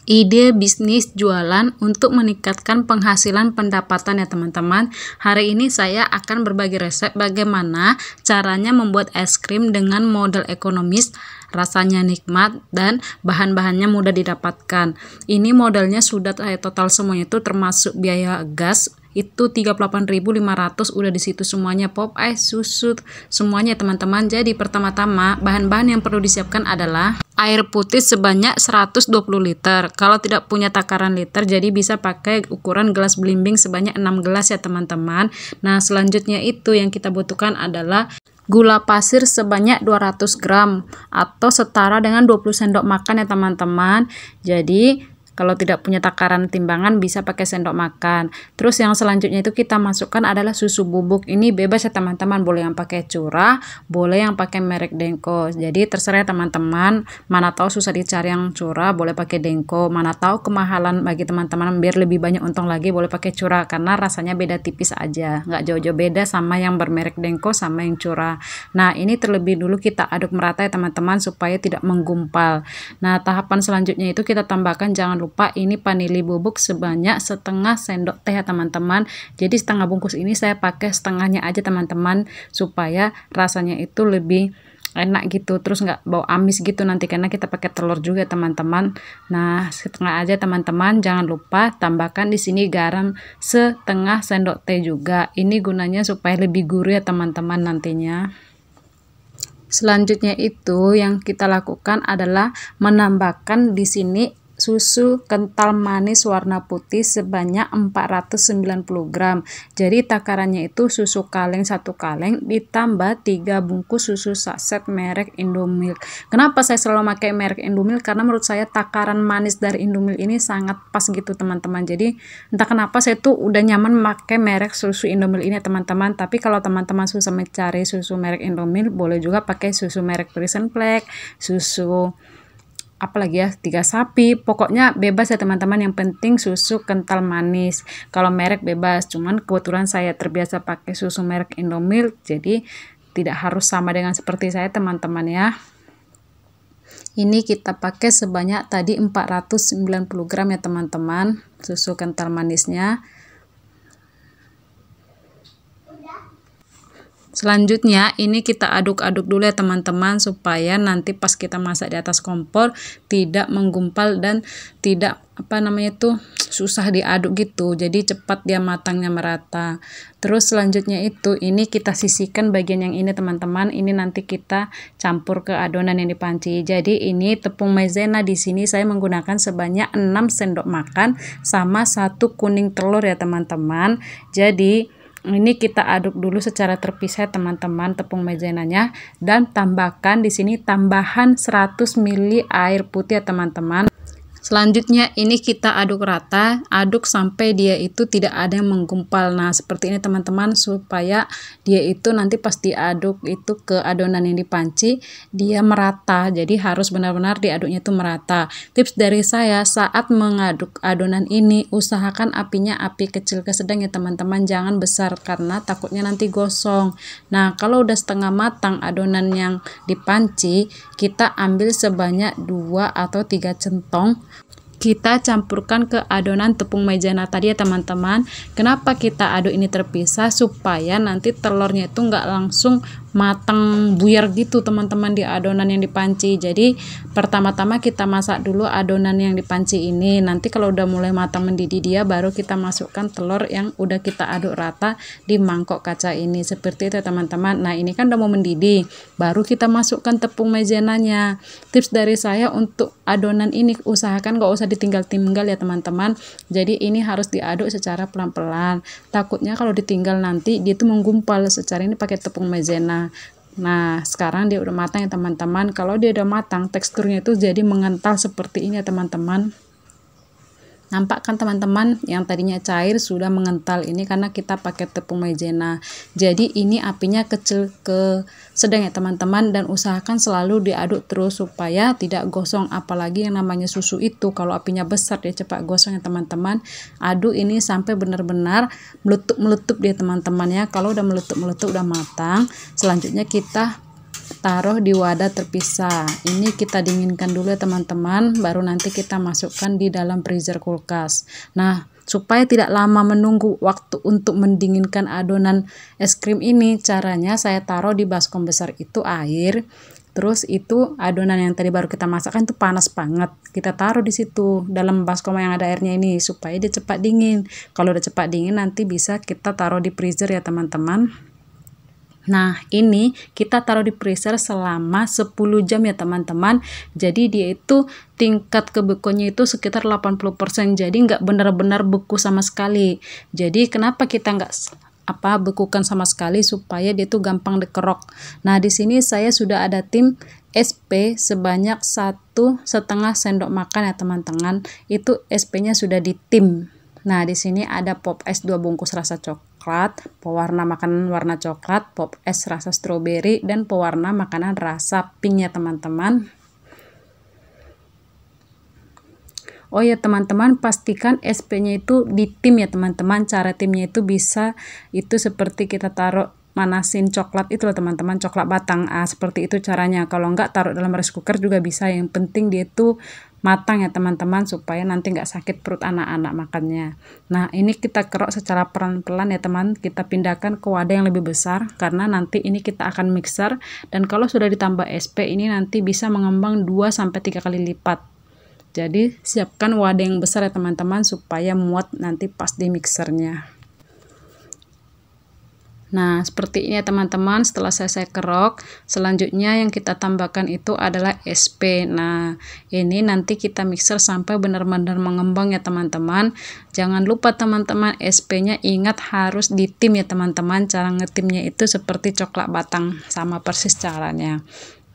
ide bisnis jualan untuk meningkatkan penghasilan pendapatan ya teman-teman. Hari ini saya akan berbagi resep bagaimana caranya membuat es krim dengan modal ekonomis, rasanya nikmat, dan bahan-bahannya mudah didapatkan. Ini modalnya sudah total semuanya itu termasuk biaya gas itu 38.500, udah di situ semuanya, pop ice, susu, semuanya teman-teman. Jadi pertama-tama bahan-bahan yang perlu disiapkan adalah air putih sebanyak 120 liter. Kalau tidak punya takaran liter, jadi bisa pakai ukuran gelas belimbing sebanyak 6 gelas ya teman-teman. Nah, selanjutnya itu yang kita butuhkan adalah gula pasir sebanyak 200 gram atau setara dengan 20 sendok makan ya teman-teman. Jadi kalau tidak punya takaran timbangan bisa pakai sendok makan. Terus yang selanjutnya itu kita masukkan adalah susu bubuk. Ini bebas ya teman-teman, boleh yang pakai curah, boleh yang pakai merek Denko. Jadi terserah teman-teman, mana tahu susah dicari yang curah, boleh pakai Denko. Mana tahu kemahalan bagi teman-teman biar lebih banyak untung lagi, boleh pakai curah karena rasanya beda tipis aja, nggak jauh-jauh beda sama yang bermerek Denko sama yang curah. Nah, ini terlebih dulu kita aduk merata ya teman-teman supaya tidak menggumpal. Nah, tahapan selanjutnya itu kita tambahkan, jangan lupa ini vanili bubuk sebanyak setengah sendok teh ya teman-teman. Jadi setengah bungkus ini saya pakai setengahnya aja teman-teman supaya rasanya itu lebih enak gitu, terus nggak bau amis gitu nanti karena kita pakai telur juga teman-teman. Nah, setengah aja teman-teman. Jangan lupa tambahkan di sini garam setengah sendok teh juga. Ini gunanya supaya lebih gurih ya teman-teman nantinya. Selanjutnya itu yang kita lakukan adalah menambahkan di sini susu kental manis warna putih sebanyak 490 gram. Jadi takarannya itu susu kaleng 1 kaleng ditambah 3 bungkus susu saset merek Indomilk. Kenapa saya selalu pakai merek Indomilk? Karena menurut saya takaran manis dari Indomilk ini sangat pas gitu teman-teman. Jadi entah kenapa saya tuh udah nyaman pakai merek susu Indomilk ini teman-teman. Tapi kalau teman-teman susah mencari susu merek Indomilk, boleh juga pakai susu merek Frisian Black, susu apalagi ya, 3 sapi, pokoknya bebas ya teman-teman, yang penting susu kental manis. Kalau merek bebas, cuman kebetulan saya terbiasa pakai susu merek Indomilk, jadi tidak harus sama dengan seperti saya teman-teman ya. Ini kita pakai sebanyak tadi 490 gram ya teman-teman, susu kental manisnya. Selanjutnya ini kita aduk-aduk dulu ya teman-teman supaya nanti pas kita masak di atas kompor tidak menggumpal dan tidak susah diaduk gitu. Jadi cepat dia matangnya merata. Terus selanjutnya itu ini kita sisihkan bagian yang ini teman-teman. Ini nanti kita campur ke adonan yang dipanci. Jadi ini tepung maizena di sini saya menggunakan sebanyak 6 sendok makan sama 1 kuning telur ya teman-teman. Jadi ini kita aduk dulu secara terpisah teman-teman tepung maizenanya, dan tambahkan di sini tambahan 100 ml air putih ya teman-teman. Selanjutnya ini kita aduk rata, aduk sampai dia itu tidak ada yang menggumpal. Nah, seperti ini teman-teman, supaya dia itu nanti pas diaduk itu ke adonan yang dipanci dia merata. Jadi harus benar-benar diaduknya itu merata. Tips dari saya saat mengaduk adonan ini, usahakan apinya api kecil ke sedang ya teman-teman, jangan besar karena takutnya nanti gosong. Nah, kalau udah setengah matang adonan yang dipanci, kita ambil sebanyak 2 atau 3 centong. Kita campurkan ke adonan tepung maizena tadi ya teman-teman. Kenapa kita aduk ini terpisah? Supaya nanti telurnya itu nggak langsung matang buyar gitu teman-teman di adonan yang dipanci. Jadi pertama-tama kita masak dulu adonan yang dipanci ini. Nanti kalau udah mulai matang mendidih dia, baru kita masukkan telur yang udah kita aduk rata di mangkok kaca ini. Seperti itu teman-teman. Nah, ini kan udah mau mendidih, baru kita masukkan tepung maizenanya. Tips dari saya untuk adonan ini usahakan nggak usah ditinggal-tinggal ya teman-teman. Jadi ini harus diaduk secara pelan-pelan. Takutnya kalau ditinggal nanti dia itu menggumpal. Secara ini pakai tepung maizena. Nah, sekarang dia udah matang ya teman-teman. Kalau dia udah matang, teksturnya itu jadi mengental seperti ini ya teman-teman. Nampak kan teman-teman, yang tadinya cair sudah mengental, ini karena kita pakai tepung maizena. Jadi ini apinya kecil ke sedang ya teman-teman, dan usahakan selalu diaduk terus supaya tidak gosong. Apalagi yang namanya susu itu kalau apinya besar dia cepat gosong ya teman-teman. Aduk ini sampai benar-benar meletup-meletup dia teman-teman ya. Kalau udah meletup-meletup udah matang, selanjutnya kita taruh di wadah terpisah. Ini kita dinginkan dulu ya teman-teman, baru nanti kita masukkan di dalam freezer kulkas. Nah, supaya tidak lama menunggu waktu untuk mendinginkan adonan es krim ini, caranya saya taruh di baskom besar itu air. Terus itu adonan yang tadi baru kita masakkan itu panas banget. Kita taruh di situ dalam baskom yang ada airnya ini supaya dia cepat dingin. Kalau udah cepat dingin nanti bisa kita taruh di freezer ya teman-teman. Nah, ini kita taruh di freezer selama 10 jam ya teman-teman. Jadi dia itu tingkat kebekuannya itu sekitar 80%. Jadi nggak benar-benar beku sama sekali. Jadi kenapa kita nggak bekukan sama sekali, supaya dia tuh gampang dikerok. Nah, di sini saya sudah ada tim SP sebanyak 1,5 sendok makan ya teman-teman. Itu SP-nya sudah ditim. Nah, di sini ada pop es 2 bungkus rasa coklat, pewarna makanan warna coklat, pop es rasa stroberi, dan pewarna makanan rasa pink ya teman-teman. Oh ya teman-teman, pastikan SP-nya itu ditim ya teman-teman. Cara timnya itu bisa itu seperti kita taruh manasin coklat itu loh teman-teman, coklat batang. Seperti itu caranya. Kalau enggak taruh dalam rice cooker juga bisa. Yang penting dia itu matang ya teman-teman, supaya nanti enggak sakit perut anak-anak makannya. Nah, ini kita kerok secara pelan-pelan ya teman. Kita pindahkan ke wadah yang lebih besar karena nanti ini kita akan mixer, dan kalau sudah ditambah SP ini nanti bisa mengembang 2-3 kali lipat. Jadi siapkan wadah yang besar ya teman-teman supaya muat nanti pas di mixernya. Nah, seperti ini ya teman-teman. Setelah saya kerok, selanjutnya yang kita tambahkan itu adalah SP. Nah, ini nanti kita mixer sampai benar-benar mengembang ya teman-teman. Jangan lupa teman-teman, SP-nya ingat harus ditim ya teman-teman. Cara ngetimnya itu seperti coklat batang, sama persis caranya.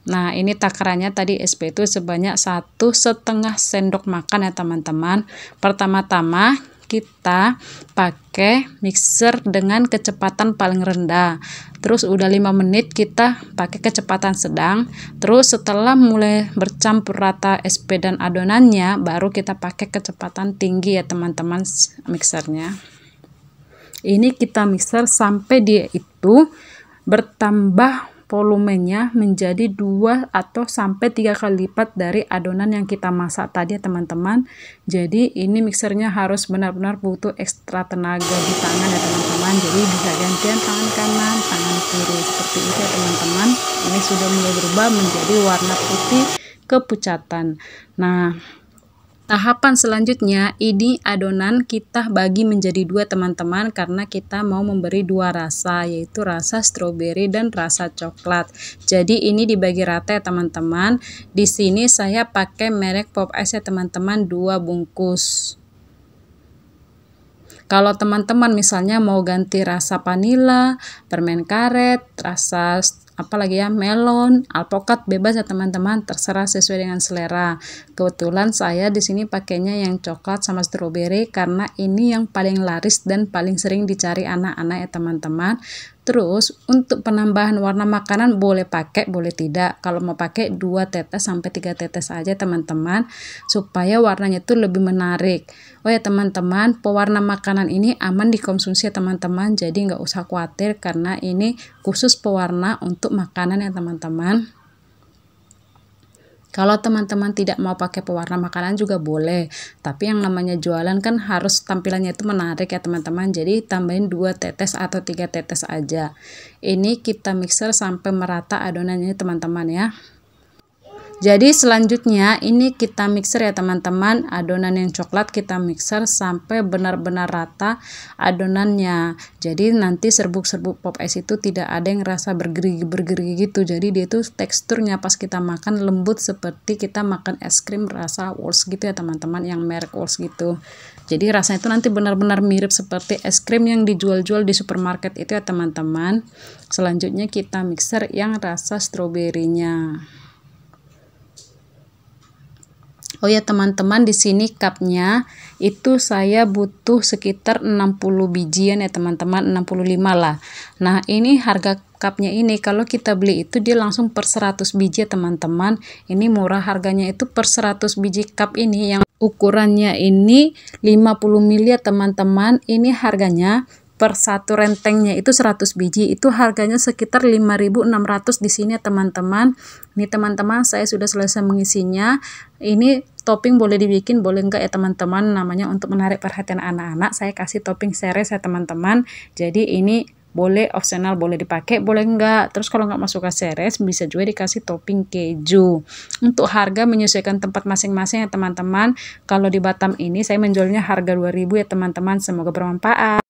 Nah, ini takarannya tadi SP itu sebanyak 1,5 sendok makan ya teman-teman. Pertama-tama kita pakai mixer dengan kecepatan paling rendah. Terus udah 5 menit kita pakai kecepatan sedang. Terus setelah mulai bercampur rata SP dan adonannya, baru kita pakai kecepatan tinggi ya teman-teman mixernya. Ini kita mixer sampai dia itu bertambah volumenya menjadi 2 atau sampai 3 kali lipat dari adonan yang kita masak tadi ya teman-teman. Jadi ini mixernya harus benar-benar butuh ekstra tenaga di tangan ya teman-teman. Jadi bisa gantian tangan kanan, tangan kiri seperti itu ya teman-teman. Ini sudah mulai berubah menjadi warna putih kepucatan. Nah, tahapan selanjutnya, ini adonan kita bagi menjadi 2 teman-teman, karena kita mau memberi 2 rasa, yaitu rasa stroberi dan rasa coklat. Jadi ini dibagi rata ya teman-teman. Di sini saya pakai merek pop es ya teman-teman, 2 bungkus. Kalau teman-teman misalnya mau ganti rasa vanila, permen karet, rasa apalagi ya, melon, alpukat, bebas ya teman-teman, terserah sesuai dengan selera. Kebetulan saya di sini pakainya yang coklat sama stroberi karena ini yang paling laris dan paling sering dicari anak-anak ya teman-teman. Terus untuk penambahan warna makanan boleh pakai, boleh tidak. Kalau mau pakai 2 tetes sampai 3 tetes aja teman-teman, supaya warnanya itu lebih menarik. Oh ya teman-teman, pewarna makanan ini aman dikonsumsi ya teman-teman, jadi nggak usah khawatir karena ini khusus pewarna untuk makanan ya teman-teman. Kalau teman-teman tidak mau pakai pewarna makanan juga boleh, tapi yang namanya jualan kan harus tampilannya itu menarik ya teman-teman. Jadi tambahin 2 tetes atau 3 tetes aja. Ini kita mixer sampai merata adonannya teman-teman ya. Jadi selanjutnya ini kita mixer ya teman-teman, adonan yang coklat kita mixer sampai benar-benar rata adonannya. Jadi nanti serbuk-serbuk pop es itu tidak ada yang rasa bergerigi gitu. Jadi dia tuh teksturnya pas kita makan lembut seperti kita makan es krim rasa Walls gitu ya teman-teman, yang merek Walls gitu. Jadi rasanya itu nanti benar-benar mirip seperti es krim yang dijual-jual di supermarket itu ya teman-teman. Selanjutnya kita mixer yang rasa stroberinya. Oh ya teman-teman, di sini cupnya itu saya butuh sekitar 60 bijian ya teman-teman, 65 lah. Nah, ini harga cupnya ini kalau kita beli itu dia langsung per 100 biji ya teman-teman. Ini murah, harganya itu per 100 biji cup ini yang ukurannya ini 50 ml ya teman-teman. Ini harganya per satu rentengnya itu 100 biji, itu harganya sekitar 5.600 di sini ya teman-teman. Ini teman-teman, saya sudah selesai mengisinya. Ini topping boleh dibikin, boleh enggak ya teman-teman, namanya untuk menarik perhatian anak-anak. Saya kasih topping seres ya teman-teman. Jadi ini boleh opsional, boleh dipakai, boleh enggak. Terus kalau enggak masuk ke seres, bisa juga dikasih topping keju. Untuk harga menyesuaikan tempat masing-masing ya teman-teman. Kalau di Batam ini saya menjualnya harga 2.000 ya teman-teman. Semoga bermanfaat.